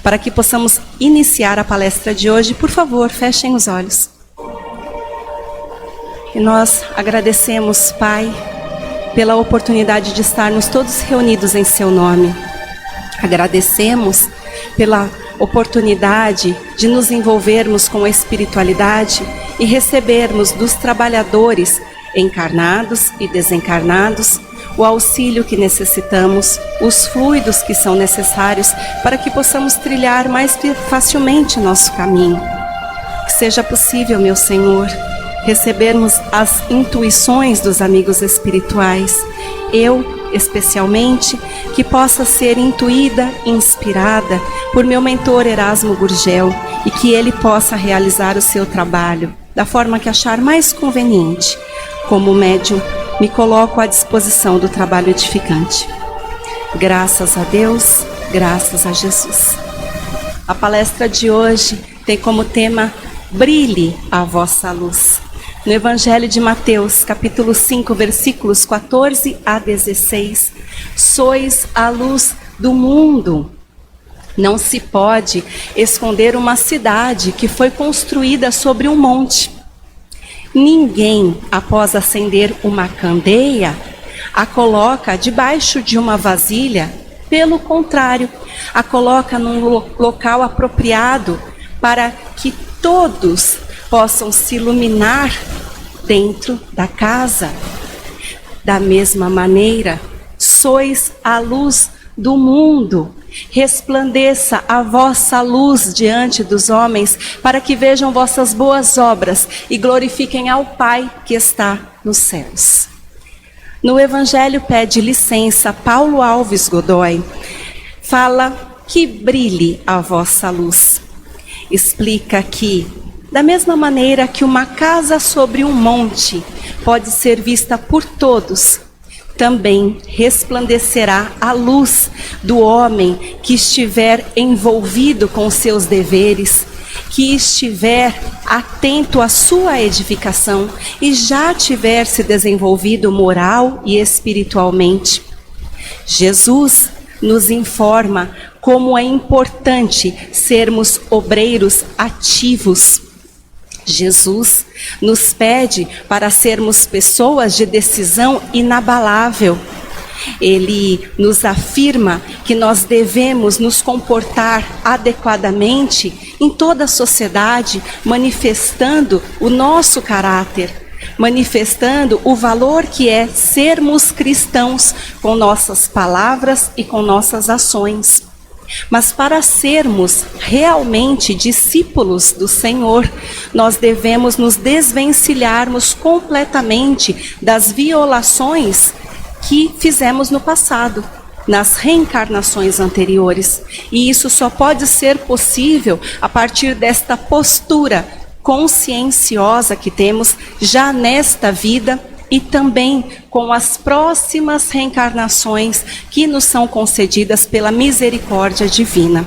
para que possamos iniciar a palestra de hoje. Por favor, fechem os olhos. E nós agradecemos, Pai, pela oportunidade de estarmos todos reunidos em Seu nome. Agradecemos pela oportunidade de nos envolvermos com a espiritualidade e recebermos dos trabalhadores encarnados e desencarnados o auxílio que necessitamos, os fluidos que são necessários para que possamos trilhar mais facilmente nosso caminho. Que seja possível, meu Senhor, recebermos as intuições dos amigos espirituais. Eu, especialmente, que possa ser intuída, inspirada por meu mentor Erasmo Gurgel e que ele possa realizar o seu trabalho da forma que achar mais conveniente. Como médium, me coloco à disposição do trabalho edificante. Graças a Deus, graças a Jesus. A palestra de hoje tem como tema Brilhe a vossa luz. No Evangelho de Mateus, capítulo 5, versículos 14 a 16, sois a luz do mundo. Não se pode esconder uma cidade que foi construída sobre um monte. Ninguém, após acender uma candeia, a coloca debaixo de uma vasilha. Pelo contrário, a coloca num local apropriado para que todos possam se iluminar dentro da casa. Da mesma maneira, sois a luz do mundo. Resplandeça a vossa luz diante dos homens, para que vejam vossas boas obras e glorifiquem ao Pai que está nos céus. No Evangelho pede licença, Paulo Alves Godoy fala que brilhe a vossa luz. Explica que, da mesma maneira que uma casa sobre um monte pode ser vista por todos, também resplandecerá a luz do homem que estiver envolvido com seus deveres, que estiver atento à sua edificação e já tiver se desenvolvido moral e espiritualmente. Jesus nos informa como é importante sermos obreiros ativos. Jesus nos pede para sermos pessoas de decisão inabalável. Ele nos afirma que nós devemos nos comportar adequadamente em toda a sociedade, manifestando o nosso caráter, manifestando o valor que é sermos cristãos com nossas palavras e com nossas ações. Mas para sermos realmente discípulos do Senhor, nós devemos nos desvencilharmos completamente das violações que fizemos no passado, nas reencarnações anteriores. E isso só pode ser possível a partir desta postura conscienciosa que temos já nesta vida e também com as próximas reencarnações que nos são concedidas pela misericórdia divina.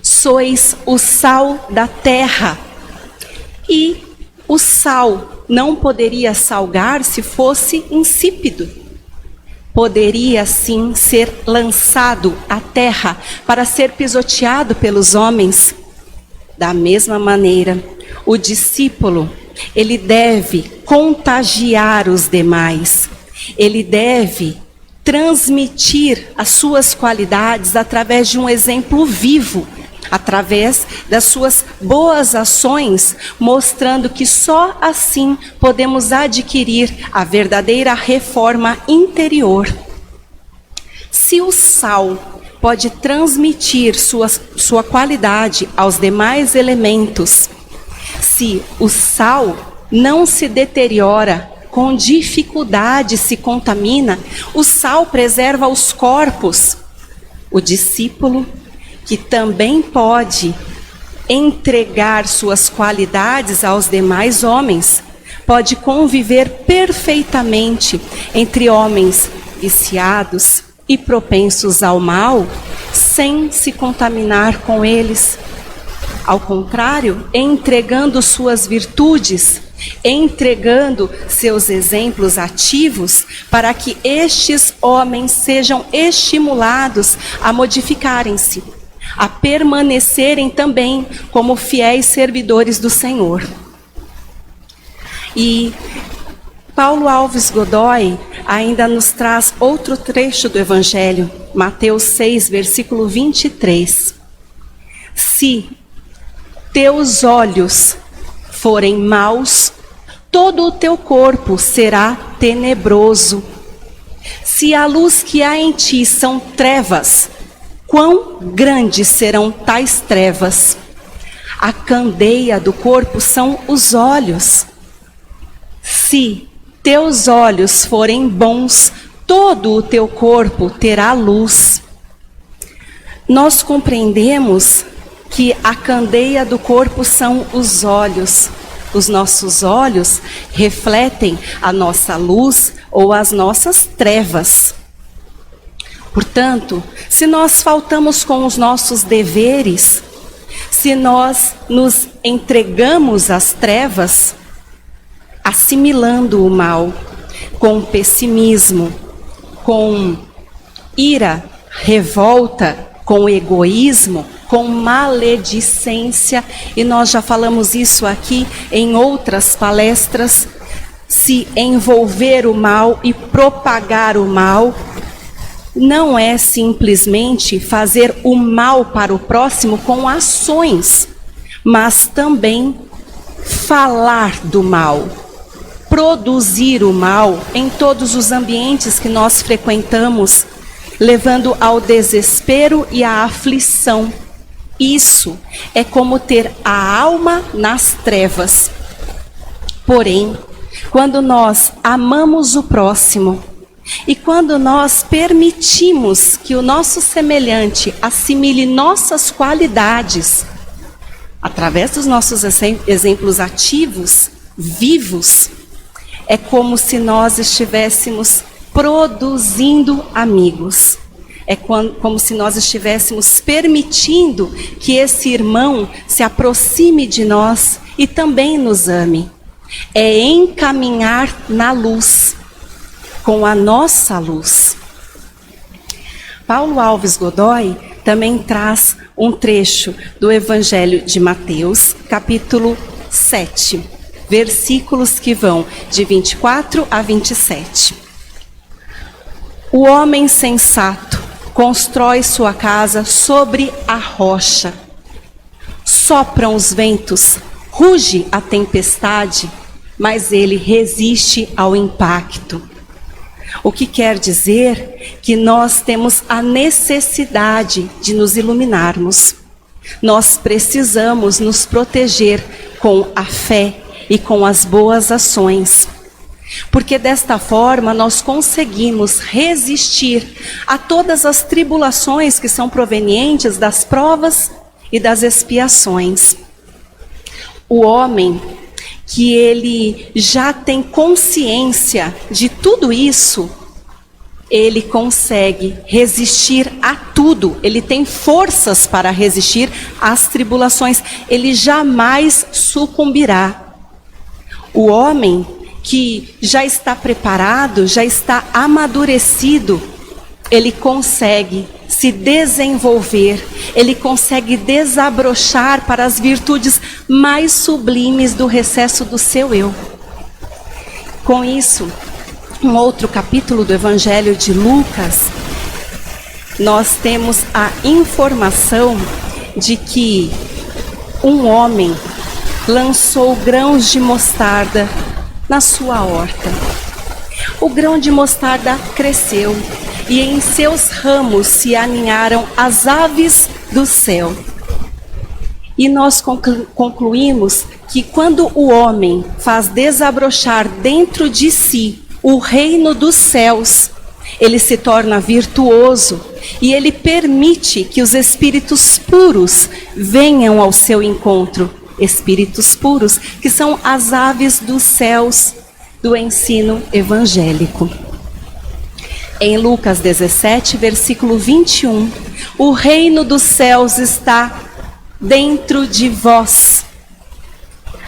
Sois o sal da terra. E o sal não poderia salgar se fosse insípido. Poderia sim ser lançado à terra para ser pisoteado pelos homens. Da mesma maneira, o discípulo, ele deve contagiar os demais. Ele deve transmitir as suas qualidades através de um exemplo vivo, através das suas boas ações, mostrando que só assim podemos adquirir a verdadeira reforma interior. Se o sal pode transmitir sua qualidade aos demais elementos, se o sal não se deteriora, com dificuldade se contamina, o sal preserva os corpos. O discípulo, que também pode entregar suas qualidades aos demais homens, pode conviver perfeitamente entre homens viciados e propensos ao mal, sem se contaminar com eles. Ao contrário, entregando suas virtudes, entregando seus exemplos ativos, para que estes homens sejam estimulados a modificarem-se, a permanecerem também como fiéis servidores do Senhor. E Paulo Alves Godoy ainda nos traz outro trecho do Evangelho, Mateus 6, versículo 23. Se teus olhos forem maus, todo o teu corpo será tenebroso. Se a luz que há em ti são trevas, quão grandes serão tais trevas? A candeia do corpo são os olhos. Se teus olhos forem bons, todo o teu corpo terá luz. Nós compreendemos que a candeia do corpo são os olhos. Os nossos olhos refletem a nossa luz ou as nossas trevas. Portanto, se nós faltamos com os nossos deveres, se nós nos entregamos às trevas, assimilando o mal com pessimismo, com ira, revolta, com egoísmo, com maledicência, e nós já falamos isso aqui em outras palestras, se envolver o mal e propagar o mal, não é simplesmente fazer o mal para o próximo com ações, mas também falar do mal, produzir o mal em todos os ambientes que nós frequentamos, levando ao desespero e à aflição. Isso é como ter a alma nas trevas. Porém, quando nós amamos o próximo e quando nós permitimos que o nosso semelhante assimile nossas qualidades, através dos nossos exemplos ativos, vivos, é como se nós estivéssemos produzindo amigos. É como se nós estivéssemos permitindo que esse irmão se aproxime de nós e também nos ame. É encaminhar na luz, com a nossa luz. Paulo Alves Godoy também traz um trecho do Evangelho de Mateus, capítulo 7, versículos que vão de 24 a 27. O homem sensato constrói sua casa sobre a rocha. Sopram os ventos, ruge a tempestade, mas ele resiste ao impacto. O que quer dizer que nós temos a necessidade de nos iluminarmos. Nós precisamos nos proteger com a fé e com as boas ações. Porque desta forma nós conseguimos resistir a todas as tribulações que são provenientes das provas e das expiações. O homem que ele já tem consciência de tudo isso, ele consegue resistir a tudo, ele tem forças para resistir às tribulações, ele jamais sucumbirá. O homem que já está preparado, já está amadurecido, ele consegue se desenvolver, ele consegue desabrochar para as virtudes mais sublimes do recesso do seu eu. Com isso, um outro capítulo do Evangelho de Lucas, nós temos a informação de que um homem lançou grãos de mostarda na sua horta. O grão de mostarda cresceu e em seus ramos se aninharam as aves do céu. E nós concluímos que quando o homem faz desabrochar dentro de si o reino dos céus, ele se torna virtuoso e ele permite que os espíritos puros venham ao seu encontro. Espíritos puros, que são as aves dos céus do ensino evangélico. Em Lucas 17, versículo 21, o reino dos céus está dentro de vós.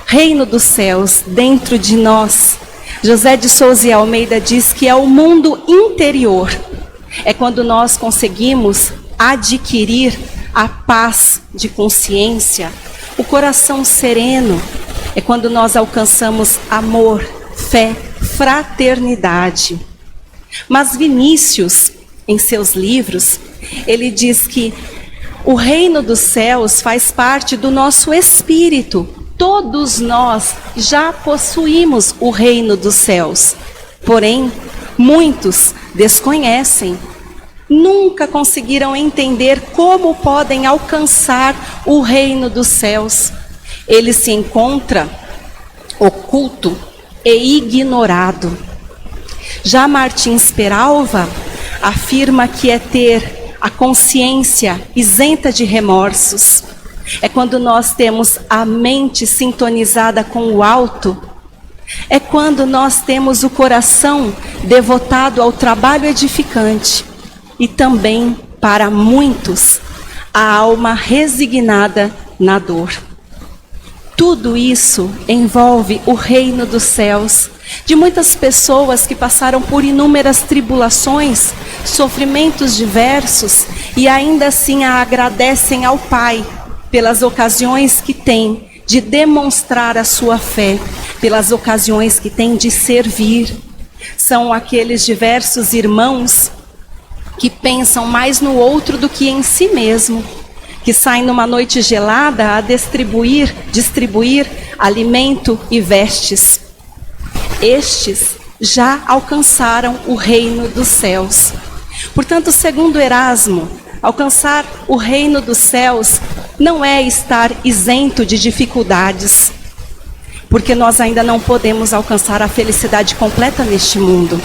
Reino dos céus dentro de nós. José de Souza e Almeida diz que é o mundo interior. É quando nós conseguimos adquirir a paz de consciência, o coração sereno, é quando nós alcançamos amor, fé, fraternidade. Mas Vinícius, em seus livros, ele diz que o reino dos céus faz parte do nosso espírito. Todos nós já possuímos o reino dos céus. Porém, muitos desconhecem. Nunca conseguiram entender como podem alcançar o reino dos céus. Ele se encontra oculto e ignorado. Já Martins Peralva afirma que é ter a consciência isenta de remorsos. É quando nós temos a mente sintonizada com o alto. É quando nós temos o coração devotado ao trabalho edificante. E também, para muitos, a alma resignada na dor. Tudo isso envolve o reino dos céus, de muitas pessoas que passaram por inúmeras tribulações, sofrimentos diversos, e ainda assim a agradecem ao Pai pelas ocasiões que têm de demonstrar a sua fé, pelas ocasiões que têm de servir. São aqueles diversos irmãos que pensam mais no outro do que em si mesmo, que saem numa noite gelada a distribuir alimento e vestes. Estes já alcançaram o reino dos céus. Portanto, segundo Erasmo, alcançar o reino dos céus não é estar isento de dificuldades, porque nós ainda não podemos alcançar a felicidade completa neste mundo.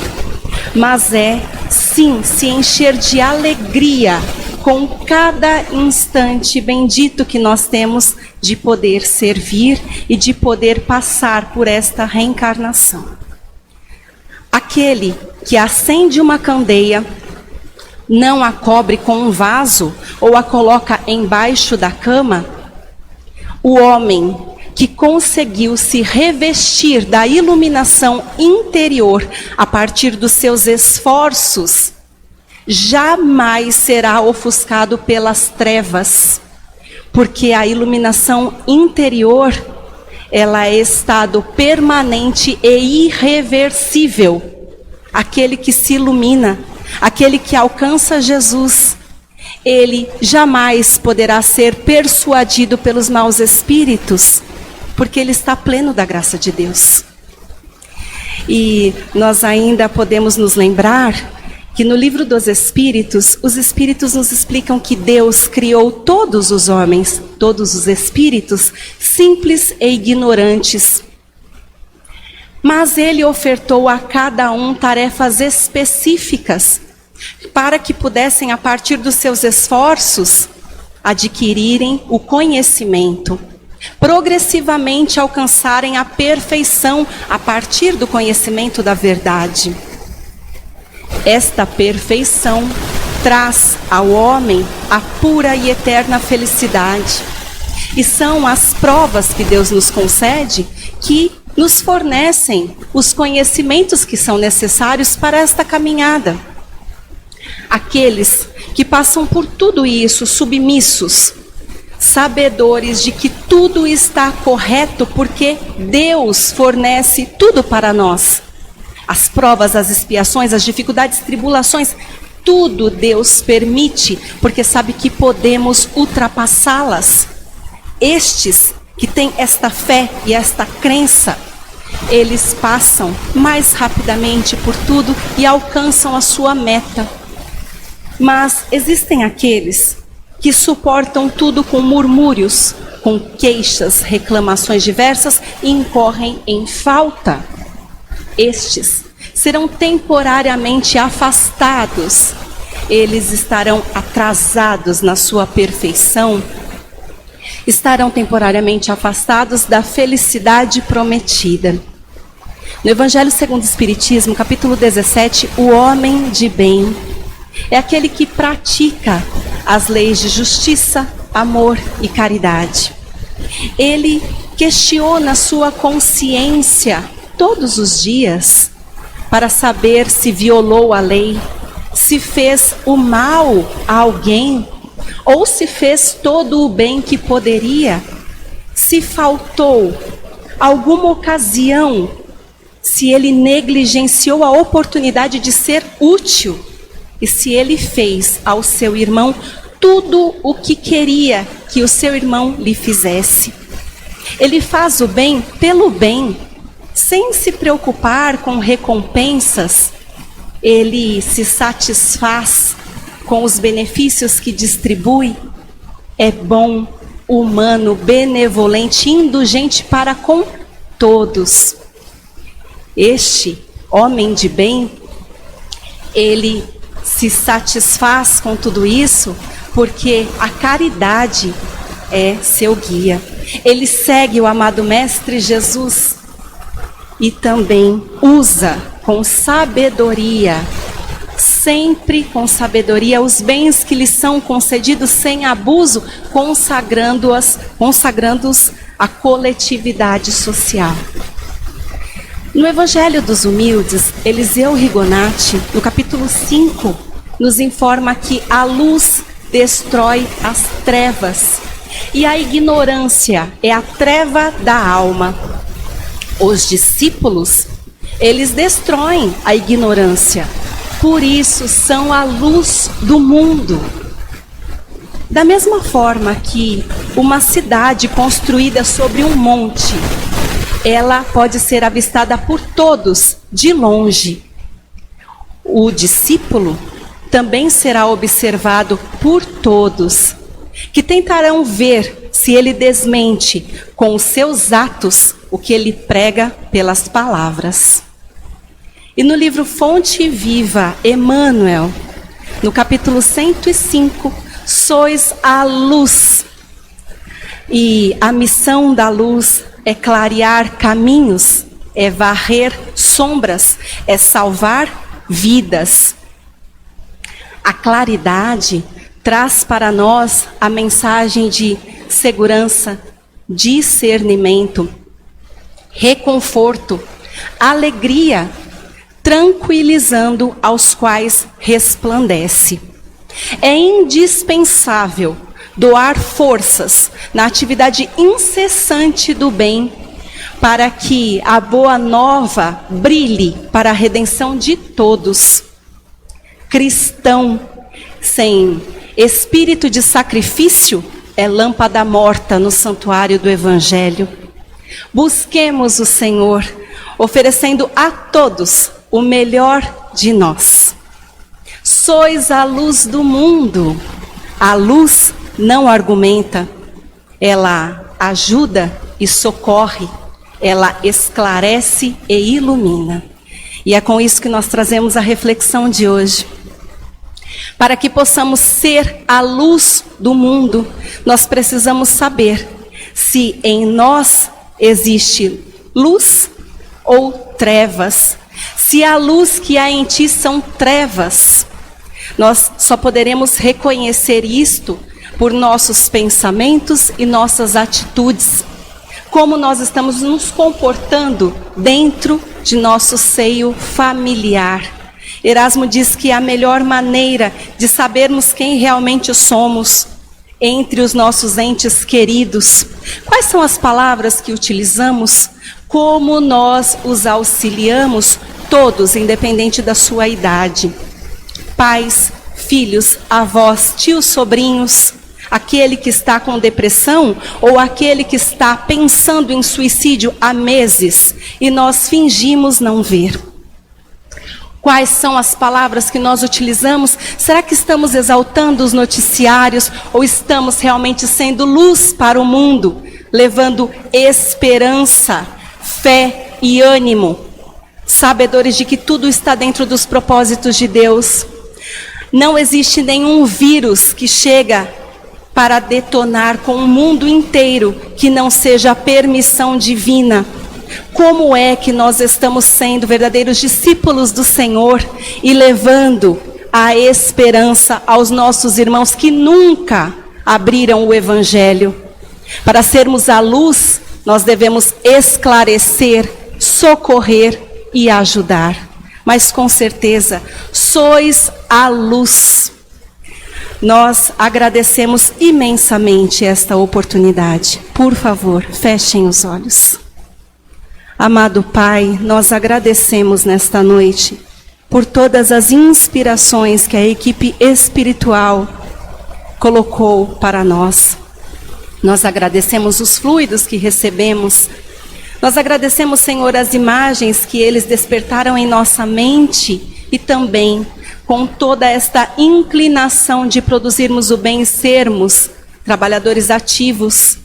Mas é, sim, se encher de alegria com cada instante bendito que nós temos de poder servir e de poder passar por esta reencarnação. Aquele que acende uma candeia, não a cobre com um vaso ou a coloca embaixo da cama, o homem que conseguiu se revestir da iluminação interior a partir dos seus esforços, jamais será ofuscado pelas trevas, porque a iluminação interior, ela é estado permanente e irreversível. Aquele que se ilumina, aquele que alcança Jesus, ele jamais poderá ser persuadido pelos maus espíritos, porque ele está pleno da graça de Deus. E nós ainda podemos nos lembrar que no livro dos Espíritos, os Espíritos nos explicam que Deus criou todos os homens, todos os espíritos, simples e ignorantes. Mas Ele ofertou a cada um tarefas específicas, para que pudessem, a partir dos seus esforços, adquirirem o conhecimento, progressivamente alcançarem a perfeição a partir do conhecimento da verdade. Esta perfeição traz ao homem a pura e eterna felicidade. E são as provas que Deus nos concede que nos fornecem os conhecimentos que são necessários para esta caminhada. Aqueles que passam por tudo isso submissos, sabedores de que tudo está correto porque Deus fornece tudo para nós. As provas, as expiações, as dificuldades, tribulações, tudo Deus permite, porque sabe que podemos ultrapassá-las. Estes que têm esta fé e esta crença, eles passam mais rapidamente por tudo e alcançam a sua meta. Mas existem aqueles que suportam tudo com murmúrios, com queixas, reclamações diversas e incorrem em falta. Estes serão temporariamente afastados. Eles estarão atrasados na sua perfeição. Estarão temporariamente afastados da felicidade prometida. No Evangelho segundo o Espiritismo, capítulo 17, o homem de bem é aquele que pratica as leis de justiça, amor e caridade. Ele questiona sua consciência todos os dias para saber se violou a lei, se fez o mal a alguém ou se fez todo o bem que poderia, se faltou alguma ocasião, se ele negligenciou a oportunidade de ser útil, e se ele fez ao seu irmão tudo o que queria que o seu irmão lhe fizesse. Ele faz o bem pelo bem, sem se preocupar com recompensas. Ele se satisfaz com os benefícios que distribui. É bom, humano, benevolente, indulgente para com todos. Este homem de bem, ele se satisfaz com tudo isso porque a caridade é seu guia. Ele segue o amado Mestre Jesus e também usa com sabedoria, sempre com sabedoria, os bens que lhe são concedidos sem abuso, consagrando-os à coletividade social. No Evangelho dos Humildes, Eliseu Rigonati, no capítulo 5, nos informa que a luz destrói as trevas e a ignorância é a treva da alma. Os discípulos, eles destroem a ignorância, por isso são a luz do mundo. Da mesma forma que uma cidade construída sobre um monte, ela pode ser avistada por todos de longe. O discípulo também será observado por todos, que tentarão ver se ele desmente com os seus atos o que ele prega pelas palavras. E no livro Fonte Viva, Emmanuel, no capítulo 105, sois a luz. E a missão da luz é clarear caminhos, é varrer sombras, é salvar vidas. A claridade traz para nós a mensagem de segurança, discernimento, reconforto, alegria, tranquilizando aos quais resplandece. É indispensável doar forças na atividade incessante do bem, para que a boa nova brilhe para a redenção de todos. Cristão sem espírito de sacrifício é lâmpada morta no santuário do Evangelho. Busquemos o Senhor, oferecendo a todos o melhor de nós. Sois a luz do mundo. A luz não argumenta, ela ajuda e socorre, ela esclarece e ilumina. E é com isso que nós trazemos a reflexão de hoje. Para que possamos ser a luz do mundo, nós precisamos saber se em nós existe luz ou trevas. Se a luz que há em ti são trevas, nós só poderemos reconhecer isto por nossos pensamentos e nossas atitudes. Como nós estamos nos comportando dentro de nosso seio familiar. Erasmo diz que a melhor maneira de sabermos quem realmente somos entre os nossos entes queridos. Quais são as palavras que utilizamos? Como nós os auxiliamos, todos, independente da sua idade. Pais, filhos, avós, tios, sobrinhos, aquele que está com depressão ou aquele que está pensando em suicídio há meses e nós fingimos não ver. Quais são as palavras que nós utilizamos? Será que estamos exaltando os noticiários ou estamos realmente sendo luz para o mundo, levando esperança, fé e ânimo, sabedores de que tudo está dentro dos propósitos de Deus? Não existe nenhum vírus que chega para detonar com o mundo inteiro que não seja a permissão divina. Como é que nós estamos sendo verdadeiros discípulos do Senhor e levando a esperança aos nossos irmãos que nunca abriram o Evangelho? Para sermos a luz, nós devemos esclarecer, socorrer e ajudar. Mas com certeza, sois a luz. Nós agradecemos imensamente esta oportunidade. Por favor, fechem os olhos. Amado Pai, nós agradecemos nesta noite por todas as inspirações que a equipe espiritual colocou para nós. Nós agradecemos os fluidos que recebemos. Nós agradecemos, Senhor, as imagens que eles despertaram em nossa mente e também com toda esta inclinação de produzirmos o bem e sermos trabalhadores ativos.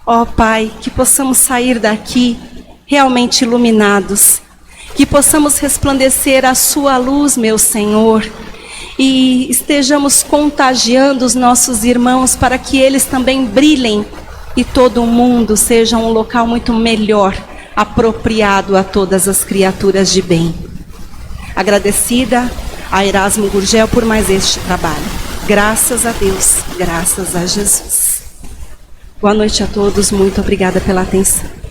Ó Pai, que possamos sair daqui realmente iluminados, que possamos resplandecer a sua luz, meu Senhor, e estejamos contagiando os nossos irmãos para que eles também brilhem e todo o mundo seja um local muito melhor, apropriado a todas as criaturas de bem. Agradecida a Erasmo Gurgel por mais este trabalho. Graças a Deus, graças a Jesus. Boa noite a todos, muito obrigada pela atenção.